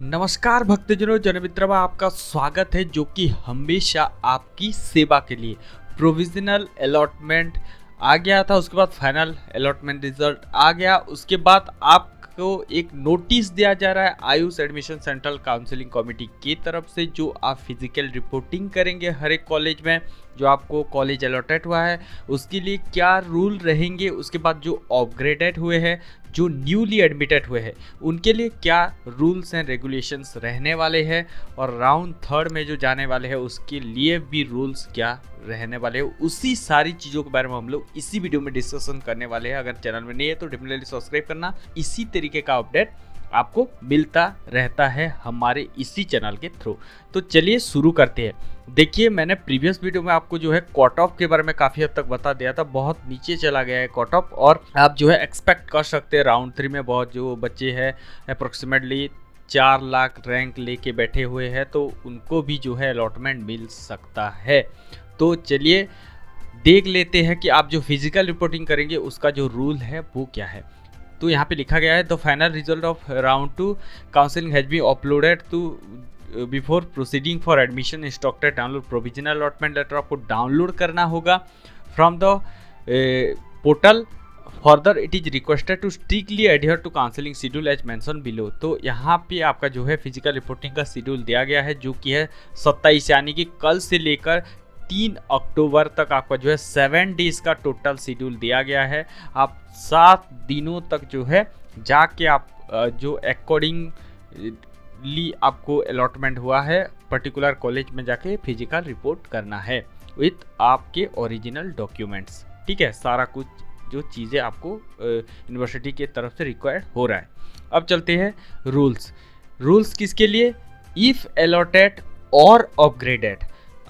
नमस्कार भक्तजनों, जनमित्रों में आपका स्वागत है जो कि हमेशा आपकी सेवा के लिए। प्रोविजनल अलॉटमेंट आ गया था, उसके बाद फाइनल अलॉटमेंट रिजल्ट आ गया। उसके बाद आपको एक नोटिस दिया जा रहा है Ayush admission central counselling committee की तरफ से, जो आप फिजिकल रिपोर्टिंग करेंगे हर एक कॉलेज में। जो आपको कॉलेज अलॉटेड हुआ है उसके लिए क्या रूल रहेंगे, उसके बाद जो अपग्रेडेड हुए हैं, जो न्यूली एडमिटेड हुए हैं, उनके लिए क्या रूल्स एंड रेगुलेशंस रहने वाले हैं, और राउंड थर्ड में जो जाने वाले हैं उसके लिए भी रूल्स क्या रहने वाले हैं, उसी सारी चीज़ों के बारे में हम लोग इसी वीडियो में डिस्कशन करने वाले हैं। अगर चैनल में नहीं है तो डेफिनेटली सब्सक्राइब करना। इसी तरीके का अपडेट आपको मिलता रहता है हमारे इसी चैनल के थ्रू। तो चलिए शुरू करते हैं। देखिए, मैंने प्रीवियस वीडियो में आपको जो है कट ऑफ के बारे में काफ़ी हद तक बता दिया था। बहुत नीचे चला गया है कट ऑफ, और आप जो है एक्सपेक्ट कर सकते हैं राउंड 3 में बहुत जो बच्चे हैं अप्रोक्सीमेटली 4 लाख रैंक लेके बैठे हुए हैं, तो उनको भी जो है अलॉटमेंट मिल सकता है। तो चलिए देख लेते हैं कि आप जो फिजिकल रिपोर्टिंग करेंगे उसका जो रूल है वो क्या है। तो यहाँ पे लिखा गया है, the final result of round 2 counselling has been uploaded to before proceeding for admission instructed download provisional allotment letter. आपको डाउनलोड करना होगा from the portal. Further it is requested to strictly adhere to counselling schedule as mention below. तो यहाँ पे आपका जो है physical reporting का शेड्यूल दिया गया है, जो कि है 27, यानी कि कल से लेकर 3 अक्टूबर तक आपका जो है 7 डेज का टोटल शेड्यूल दिया गया है। आप 7 दिनों तक जो है जाके आप जो अकॉर्डिंगली आपको अलॉटमेंट हुआ है पर्टिकुलर कॉलेज में जाके फिजिकल रिपोर्ट करना है विथ आपके ओरिजिनल डॉक्यूमेंट्स। ठीक है, सारा कुछ जो चीज़ें आपको यूनिवर्सिटी की तरफ से रिक्वायर्ड हो रहा है। अब चलते हैं रूल्स किसके लिए? इफ़ अलॉटेड और अपग्रेडेड।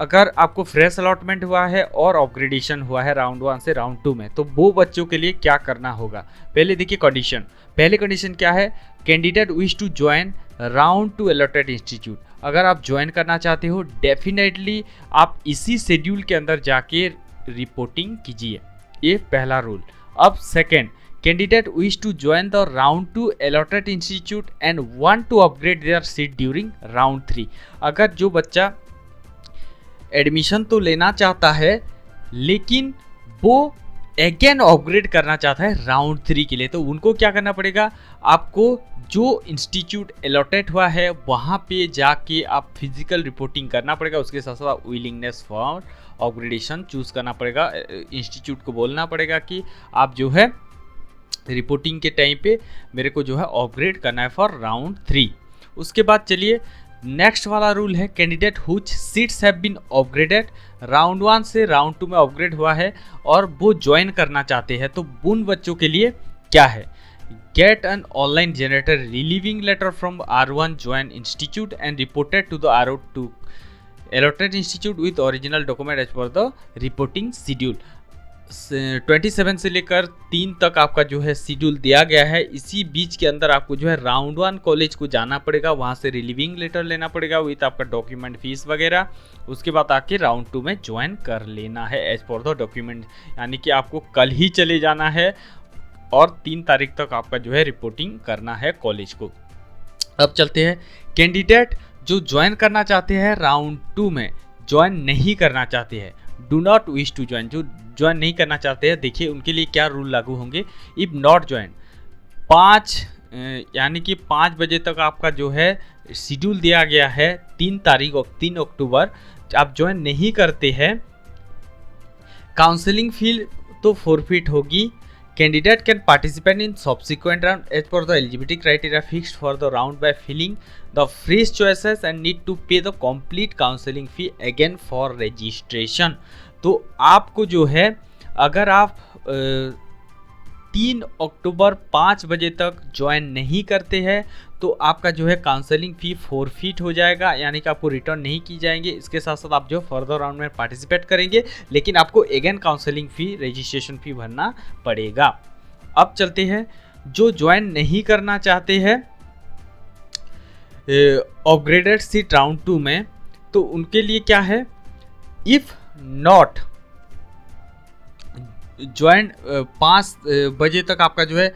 अगर आपको फ्रेश अलॉटमेंट हुआ है और अपग्रेडेशन हुआ है राउंड 1 से राउंड 2 में, तो वो बच्चों के लिए क्या करना होगा। पहले देखिए कंडीशन। पहले कंडीशन क्या है? Candidate wish to join round 2 allotted institute. अगर आप ज्वाइन करना चाहते हो डेफिनेटली आप इसी शेड्यूल के अंदर जाके रिपोर्टिंग कीजिए। ये पहला रूल। अब second, candidate wish to join the round 2 allotted institute and want to upgrade their seat during round 3। अगर जो बच्चा एडमिशन तो लेना चाहता है लेकिन वो अगेन अपग्रेड करना चाहता है राउंड 3 के लिए, तो उनको क्या करना पड़ेगा? आपको जो इंस्टीट्यूट अलॉटेड हुआ है वहाँ पे जाके आप फिजिकल रिपोर्टिंग करना पड़ेगा। उसके साथ साथ विलिंगनेस फॉर अपग्रेडेशन चूज़ करना पड़ेगा। इंस्टीट्यूट को बोलना पड़ेगा कि आप जो है रिपोर्टिंग के टाइम पे मेरे को जो है अपग्रेड करना है फॉर राउंड 3। उसके बाद चलिए नेक्स्ट वाला रूल है, candidate whose seats have been upgraded. Round 1 से राउंड 2 में अपग्रेड हुआ है और वो ज्वाइन करना चाहते हैं, तो उन बच्चों के लिए क्या है? Get an online generator relieving letter from R1 join institute and reported to the R2 allotted institute with original document as per the reporting schedule. 27 से लेकर 3 तक आपका जो है शेड्यूल दिया गया है। इसी बीच के अंदर आपको जो है राउंड 1 कॉलेज को जाना पड़ेगा, वहाँ से रिलीविंग लेटर लेना पड़ेगा विथ आपका डॉक्यूमेंट फीस वगैरह। उसके बाद आके राउंड 2 में ज्वाइन कर लेना है एज पर द डॉक्यूमेंट, यानी कि आपको कल ही चले जाना है और 3 तारीख तक आपका जो है रिपोर्टिंग करना है कॉलेज को। अब चलते हैं, कैंडिडेट जो ज्वाइन करना चाहते हैं राउंड 2 में, ज्वाइन नहीं करना चाहते हैं, do not wish to join, जो ज्वाइन नहीं करना चाहते हैं, देखिए उनके लिए क्या रूल लागू होंगे। इफ नॉट ज्वाइन 5 यानी कि 5 बजे तक आपका जो है शेड्यूल दिया गया है 3 अक्टूबर, आप ज्वाइन नहीं करते हैं, काउंसलिंग फी तो फोरफिट होगी। Candidate can participate in subsequent round as per the eligibility criteria fixed for the round by filling the fresh choices and need to pay the complete counselling fee again for registration. तो आपको जो है अगर आप 3 अक्टूबर 5 बजे तक join नहीं करते हैं तो आपका जो है काउंसलिंग फ़ी फोरफिट हो जाएगा, यानी कि आपको रिटर्न नहीं की जाएंगे। इसके साथ साथ आप जो फर्दर राउंड में पार्टिसिपेट करेंगे लेकिन आपको अगेन काउंसलिंग फ़ी रजिस्ट्रेशन फ़ी भरना पड़ेगा। अब चलते हैं, जो ज्वाइन नहीं करना चाहते हैं अपग्रेडेड सीट राउंड 2 में, तो उनके लिए क्या है? इफ़ नॉट ज्वाइन 5 बजे तक आपका जो है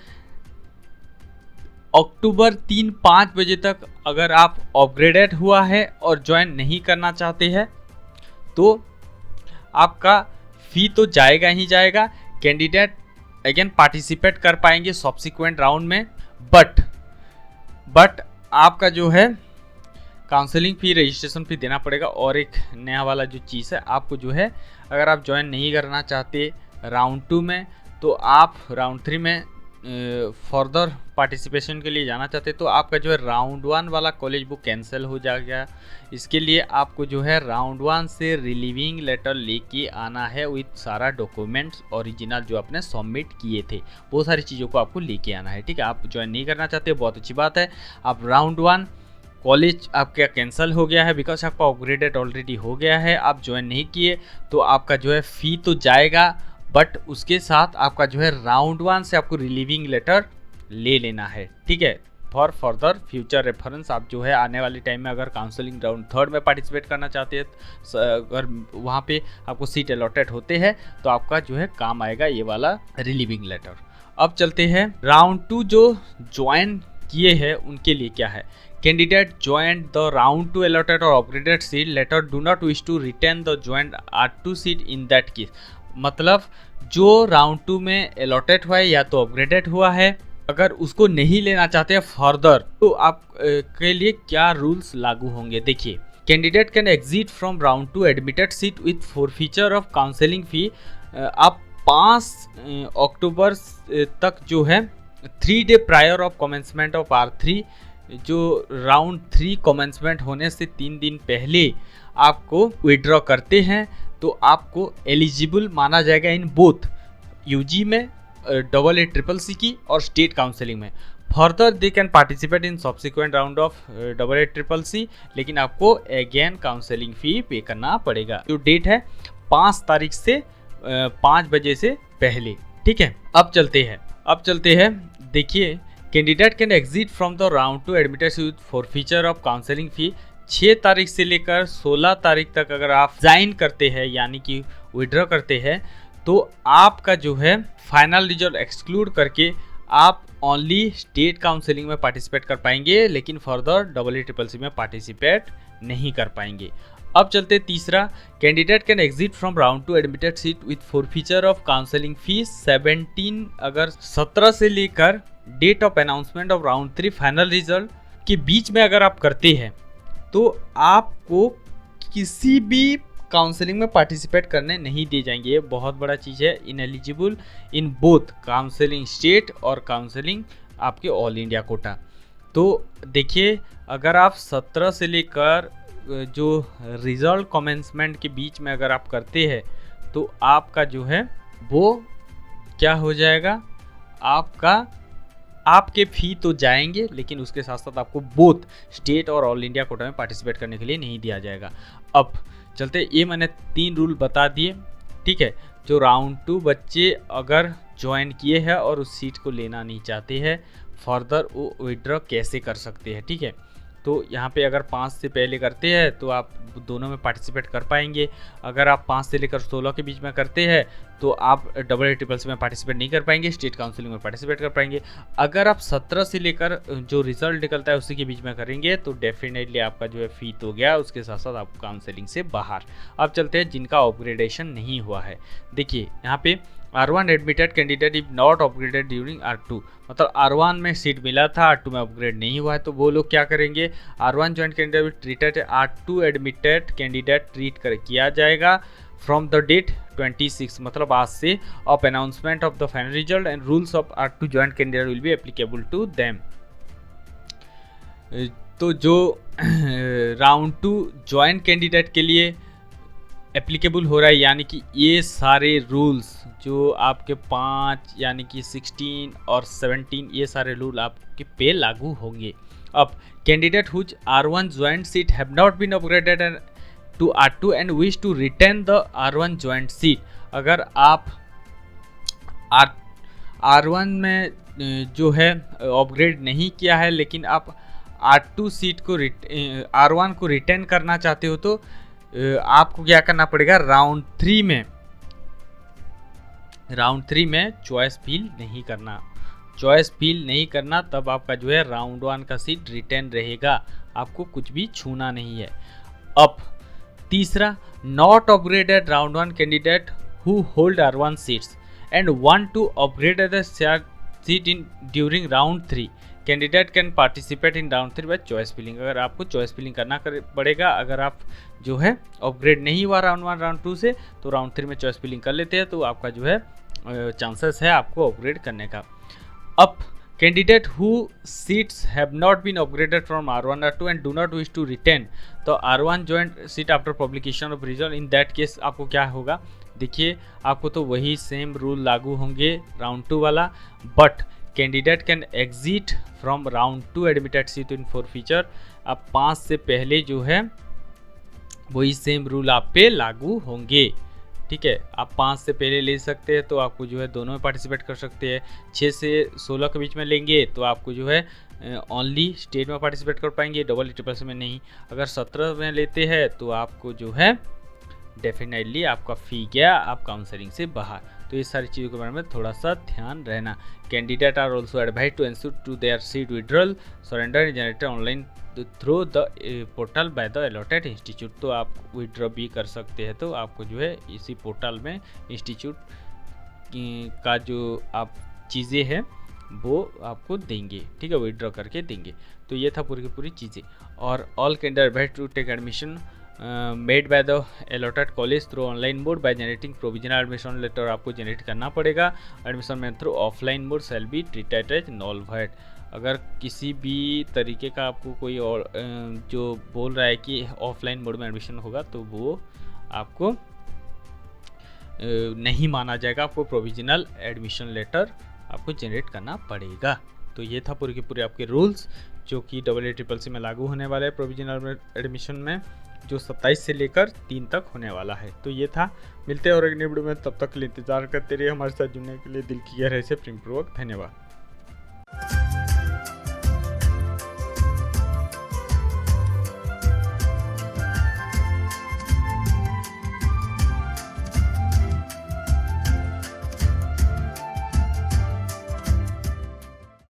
अक्टूबर 3-5 बजे तक अगर आप अपग्रेडेड हुआ है और ज्वाइन नहीं करना चाहते हैं तो आपका फी तो जाएगा ही जाएगा। कैंडिडेट अगेन पार्टिसिपेट कर पाएंगे सब्सिक्वेंट राउंड में, बट आपका जो है काउंसलिंग फी, रजिस्ट्रेशन फी देना पड़ेगा। और एक नया वाला जो चीज़ है, आपको जो है अगर आप ज्वाइन नहीं करना चाहते राउंड 2 में तो आप राउंड 3 में फर्दर पार्टिसिपेशन के लिए जाना चाहते तो आपका जो है राउंड 1 वाला कॉलेज बुक कैंसिल हो जाएगा। इसके लिए आपको जो है राउंड 1 से रिलीविंग लेटर लेके आना है विथ सारा डॉक्यूमेंट्स ओरिजिनल जो आपने सबमिट किए थे, बहुत सारी चीज़ों को आपको लेके आना है, ठीक है। आप ज्वाइन नहीं करना चाहते, बहुत अच्छी बात है। आप राउंड 1 कॉलेज आपका कैंसिल हो गया है बिकॉज आपका अपग्रेडेड ऑलरेडी हो गया है, आप ज्वाइन नहीं किए तो आपका जो है फ़ी तो जाएगा, बट उसके साथ आपका जो है राउंड 1 से आपको रिलीविंग लेटर ले लेना है, ठीक है। फॉर फर्दर फ्यूचर रेफरेंस आप जो है आने वाले टाइम में अगर काउंसलिंग राउंड 3 में पार्टिसिपेट करना चाहते हैं, अगर वहाँ पे आपको सीट अलॉटेड होते हैं तो आपका जो है काम आएगा ये वाला रिलीविंग लेटर। अब चलते हैं राउंड 2 जो ज्वाइन किए हैं उनके लिए क्या है। Candidate joined the round 2 allotted or upgraded seat later do not wish to retain the joined R2 seat in that case। मतलब जो राउंड 2 में अलॉटेड हुआ है या तो अपग्रेडेड हुआ है, अगर उसको नहीं लेना चाहते हैं फर्दर तो आप के लिए क्या रूल्स लागू होंगे। देखिए, candidate can exit from round 2 admitted seat with forfeiture of counselling fee. आप 5 अक्टूबर तक जो है 3 day prior of commencement of R3, जो राउंड 3 कमेंसमेंट होने से 3 दिन पहले आपको विड्रॉ करते हैं तो आपको एलिजिबल माना जाएगा इन बोथ यूजी में AA-CCC की और स्टेट काउंसलिंग में। Further they can participate in subsequent round of AA-CCC, लेकिन आपको अगेन काउंसलिंग फी पे करना पड़ेगा। जो डेट है 5 तारीख से 5 बजे से पहले, ठीक है। अब चलते हैं देखिए, candidate can exit from the round 2 admitted with forfeiture of counselling fee. 6 तारीख से लेकर 16 तारीख तक अगर आप ज्वाइन करते हैं यानी कि विड्रॉ करते हैं तो आपका जो है फाइनल रिजल्ट एक्सक्लूड करके आप ओनली स्टेट काउंसलिंग में पार्टिसिपेट कर पाएंगे, लेकिन फर्दर AA-CCC में पार्टिसिपेट नहीं कर पाएंगे। अब चलते तीसरा, candidate can exit from round 2 admitted seat with forfeiture of counselling fee 17 से लेकर date of announcement of round 3 final result के बीच में अगर आप करते हैं तो आपको किसी भी काउंसलिंग में पार्टिसिपेट करने नहीं दिए जाएंगे। ये बहुत बड़ा चीज़ है। Ineligible in both counselling state और काउंसलिंग आपके ऑल इंडिया कोटा। तो देखिए, अगर आप 17 से लेकर जो रिजल्ट कमेंसमेंट के बीच में अगर आप करते हैं तो आपका जो है वो क्या हो जाएगा, आपके फ़ी तो जाएंगे, लेकिन उसके साथ साथ आपको बोथ स्टेट और ऑल इंडिया कोटा में पार्टिसिपेट करने के लिए नहीं दिया जाएगा। अब चलते, ये मैंने 3 रूल बता दिए, ठीक है। जो राउंड 2 बच्चे अगर ज्वाइन किए हैं और उस सीट को लेना नहीं चाहते हैं, फर्दर वो विड्रॉ कैसे कर सकते हैं, ठीक है। तो यहाँ पे अगर 5 से पहले करते हैं तो आप दोनों में पार्टिसिपेट कर पाएंगे। अगर आप 5 से लेकर 16 के बीच में करते हैं तो आप AA-CCC में पार्टिसिपेट नहीं कर पाएंगे, स्टेट काउंसलिंग में पार्टिसिपेट कर पाएंगे। अगर आप 17 से लेकर जो रिजल्ट निकलता है उसी के बीच में करेंगे तो डेफिनेटली आपका जो है फ़ी तो गया, उसके साथ साथ आप काउंसलिंग से बाहर। अब चलते हैं जिनका अपग्रेडेशन नहीं हुआ है। देखिए, यहाँ पे R1 admitted candidate if not upgraded during R2, मतलब R1 में सीट मिला था, R2 में अपग्रेड नहीं हुआ है तो वो लोग क्या करेंगे, R1 join candidate treated R2 admitted candidate treat किया जाएगा फ्रॉम द डेट 26, मतलब आज से of announcement of the final result and rules of R2 join candidate will be applicable to them. तो जो राउंड 2 ज्वाइन कैंडिडेट के लिए applicable हो रहा है, यानी कि ये सारे रूल्स जो आपके 5 यानी कि 16 और 17 ये सारे रूल आपके पे लागू होंगे। अब candidate whose R1 joint seat have not been upgraded to R2 and wish to retain the R1 joint seat, अगर आप R1 में जो है अपग्रेड नहीं किया है लेकिन आप R2 सीट को R1 को रिटेन करना चाहते हो तो आपको क्या करना पड़ेगा, राउंड 3 में चॉइस फिल नहीं करना चॉइस फिल नहीं करना तब आपका जो है राउंड 1 का सीट रिटेन रहेगा, आपको कुछ भी छूना नहीं है। अब तीसरा, not upgraded round 1 candidate who hold R1 seats and want to upgrade the seat in during round 3 candidate can participate in round 3 by choice filling. अगर आपको चॉइस फिलिंग करना पड़ेगा, अगर आप जो है अपग्रेड नहीं हुआ राउंड 1 राउंड 2 से, तो राउंड 3 में चॉइस फिलिंग कर लेते हैं, तो आपका जो है चांसेस है आपको अपग्रेड करने का। अब candidate who seats have not been upgraded from R1 R2 and do not wish to retain, तो R1 joint seat after publication of result, in that case आपको क्या होगा, देखिए आपको तो वही सेम रूल लागू होंगे राउंड 2 वाला, but candidate can exit from round 2 admitted seat in for feature. अब 5 से पहले जो है वही सेम रूल आप पे लागू होंगे, ठीक है। आप 5 से पहले ले सकते हैं तो आपको जो है दोनों में पार्टिसिपेट कर सकते हैं। 6 से 16 के बीच में लेंगे तो आपको जो है ओनली स्टेट में पार्टिसिपेट कर पाएंगे, डबल ट्रिपल में नहीं। अगर 17 में लेते हैं तो आपको जो है डेफिनेटली आपका फी गया, आप काउंसलिंग से बाहर। तो ये सारी चीज़ों के बारे में थोड़ा सा ध्यान रहना। Candidate are also advise to ensure to their seat withdrawal surrender generated online through the portal by the allotted institute. तो आप विड्रॉ भी कर सकते हैं, तो आपको जो है इसी पोर्टल में इंस्टीट्यूट का जो आप चीज़ें हैं वो आपको देंगे, ठीक है, विड्रॉ करके देंगे। तो ये था पूरी की पूरी चीज़ें। और all candidate advise to take admission made by the allotted college through online mode by generating provisional admission letter. आपको जनरेट करना पड़ेगा। एडमिशन में through offline mode shall be treated as null void. अगर किसी भी तरीके का आपको कोई और जो बोल रहा है कि ऑफलाइन मोड में एडमिशन होगा, तो वो आपको नहीं माना जाएगा। आपको प्रोविजनल एडमिशन लेटर आपको जनरेट करना पड़ेगा। तो ये था पूरे के पूरे आपके रूल्स जो कि AACCC में लागू होने वाले हैं प्रोविजनल एडमिशन में, जो 27 से लेकर 3 तक होने वाला है। तो ये था, मिलते हैं और एक नई वीडियो में, तब तक के लिए इंतजार करते रहिए। हमारे साथ जुड़ने के लिए दिल की गहराई से प्रेमपूर्वक धन्यवाद।